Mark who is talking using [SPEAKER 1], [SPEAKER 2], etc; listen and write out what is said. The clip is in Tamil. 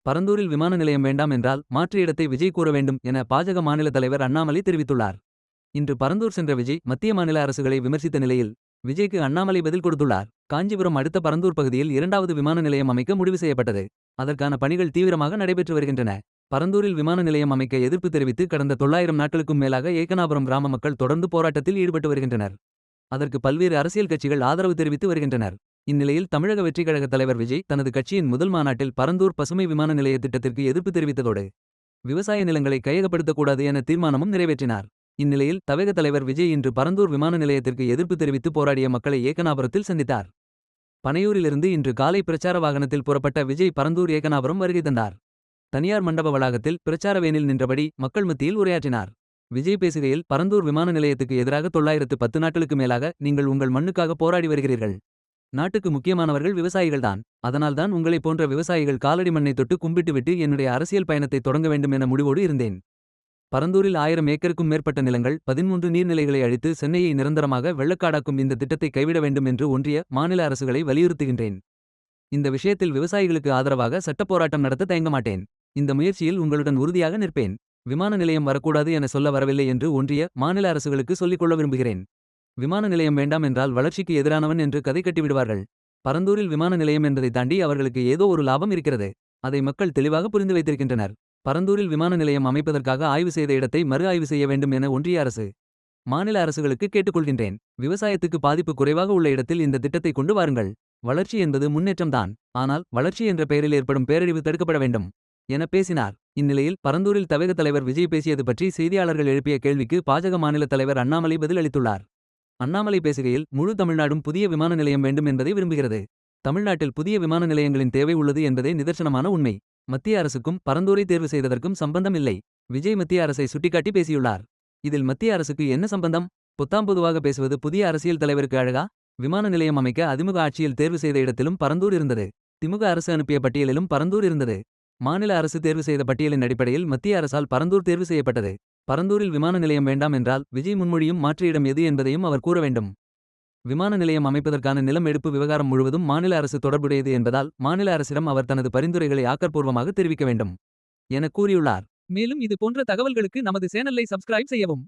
[SPEAKER 1] பரந்தூரில் விமான நிலையம் வேண்டாம் என்றால் மாற்று இடத்தை விஜய் கூற வேண்டும் என பாஜக மாநில தலைவர் அண்ணாமலை தெரிவித்துள்ளார். இன்று பரந்தூர் சென்ற விஜய் மத்திய மாநில அரசுகளை விமர்சித்த நிலையில் விஜய்க்கு அண்ணாமலை பதில் கொடுத்துள்ளார். காஞ்சிபுரம் அடுத்த பரந்தூர் பகுதியில் இரண்டாவது விமான நிலையம் அமைக்க முடிவு செய்யப்பட்டது. அதற்கான பணிகள் தீவிரமாக நடைபெற்று வருகின்றன. பரந்தூரில் விமான நிலையம் அமைக்க எதிர்ப்பு தெரிவித்து கடந்த 900 நாட்களுக்கும் மேலாக ஏகனாபுரம் கிராம மக்கள் தொடர்ந்து போராட்டத்தில் ஈடுபட்டு வருகின்றனர். அதற்கு பல்வேறு அரசியல் கட்சிகள் ஆதரவு தெரிவித்து வருகின்றனர். இந்நிலையில் தமிழக வெற்றிக் கழக தலைவர் விஜய் தனது கட்சியின் முதல் மாநாட்டில் பரந்தூர் பசுமை விமான நிலைய திட்டத்திற்கு எதிர்ப்பு தெரிவித்ததோடு விவசாய நிலங்களை கையகப்படுத்தக்கூடாது என தீர்மானமும் நிறைவேற்றினார். இந்நிலையில் தவேக தலைவர் விஜய் இன்று பரந்தூர் விமான நிலையத்திற்கு எதிர்ப்பு தெரிவித்து போராடிய மக்களை ஏகனாபுரத்தில் சந்தித்தார். பனையூரிலிருந்து இன்று காலை பிரச்சார வாகனத்தில் புறப்பட்ட விஜய் பரந்தூர் ஏகனாபுரம் வருகை தந்தார். தனியார் மண்டப வளாகத்தில் பிரச்சார வேனில் நின்றபடி மக்கள் மத்தியில் உரையாற்றினார். விஜய் பேசுகையில் பரந்தூர் விமான நிலையத்துக்கு எதிராக 910 நாட்களுக்கு மேலாக நீங்கள் உங்கள் மண்ணுக்காக போராடி வருகிறீர்கள். நாட்டுக்கு முக்கியமானவர்கள் விவசாயிகள்தான். அதனால்தான் உங்களைப் போன்ற விவசாயிகள் காலடி மண்ணை தொட்டு கும்பிட்டுவிட்டு என்னுடைய அரசியல் பயணத்தை தொடங்க வேண்டும் என முடிவோடு இருந்தேன். பரந்தூரில் 1000 ஏக்கருக்கும் மேற்பட்ட நிலங்கள் 13 நீர்நிலைகளை அழித்து சென்னையை நிரந்தரமாக வெள்ளக்காடாக்கும் இந்த திட்டத்தை கைவிட வேண்டும் என்று ஒன்றிய மாநில அரசுகளை வலியுறுத்துகின்றேன். இந்த விஷயத்தில் விவசாயிகளுக்கு ஆதரவாக சட்டப் போராட்டம் நடத்த தயங்க மாட்டேன். இந்த முயற்சியில் உங்களுடன் உறுதியாக நிற்பேன். விமான நிலையம் வரக்கூடாது என சொல்ல வரவில்லை என்று ஒன்றிய மாநில அரசுகளுக்கு சொல்லிக் கொள்ள விரும்புகிறேன். விமான நிலையம் வேண்டாம் என்றால் வளர்ச்சிக்கு எதிரானவன் என்று கதை கட்டிவிடுவார்கள். பரந்தூரில் விமான நிலையம் என்பதை தாண்டி அவர்களுக்கு ஏதோ ஒரு லாபம் இருக்கிறது. அதை மக்கள் தெளிவாக புரிந்து வைத்திருக்கின்றனர். பரந்தூரில் விமான நிலையம் அமைப்பதற்காக ஆய்வு செய்த இடத்தை மறு ஆய்வு செய்ய வேண்டும் என ஒன்றிய அரசு மாநில அரசுகளுக்கு கேட்டுக்கொள்கின்றேன். விவசாயத்துக்கு பாதிப்பு குறைவாக உள்ள இடத்தில் இந்த திட்டத்தை கொண்டு வாருங்கள். வளர்ச்சி என்பது முன்னேற்றம்தான். ஆனால் வளர்ச்சி என்ற பெயரில் ஏற்படும் பேரழிவு தடுக்கப்பட வேண்டும் என பேசினார். இந்நிலையில் பரந்தூரில் தவேக தலைவர் விஜய் பேசியது பற்றி செய்தியாளர்கள் எழுப்பிய கேள்விக்கு பாஜக மாநில தலைவர் அண்ணாமலை பதில் அளித்துள்ளார். அண்ணாமலை பேசுகையில் முழு தமிழ்நாடும் புதிய விமான நிலையம் வேண்டும் என்பதை விரும்புகிறது. தமிழ்நாட்டில் புதிய விமான நிலையங்களின் தேவை உள்ளது என்பதே நிதர்சனமான உண்மை. மத்திய அரசுக்கும் பரந்தூரை தேர்வு செய்ததற்கும் சம்பந்தம் இல்லை. விஜய் மத்திய அரசை சுட்டிக்காட்டி பேசியுள்ளார். இதில் மத்திய அரசுக்கு என்ன சம்பந்தம்? பொத்தாம்பொதுவாக பேசுவது புதிய அரசியல் தலைவருக்கு அழகா? விமான நிலையம் அமைக்க அதிமுக ஆட்சியில் தேர்வு செய்த இடத்திலும் பரந்தூர் இருந்தது. திமுக அரசு அனுப்பிய பட்டியலிலும் பரந்தூர் இருந்தது. மாநில அரசு தேர்வு செய்த பட்டியலின் அடிப்படையில் மத்திய அரசால் பரந்தூர் தேர்வு செய்யப்பட்டது. பரந்தூரில் விமான நிலையம் வேண்டாம் என்றால் விஜய் முன்மொழியும் மாற்று இடம் எது என்பதையும் அவர் கூற வேண்டும். விமான நிலையம் அமைப்பதற்கான நிலம் எடுப்பு விவகாரம் முழுவதும் மாநில அரசு தொடர்புடையது என்பதால் மாநில அரசிடம் அவர் தனது பரிந்துரைகளை ஆக்கப்பூர்வமாக தெரிவிக்க வேண்டும் என கூறியுள்ளார். மேலும் இது போன்ற தகவல்களுக்கு நமது சேனலை சப்ஸ்கிரைப் செய்யவும்.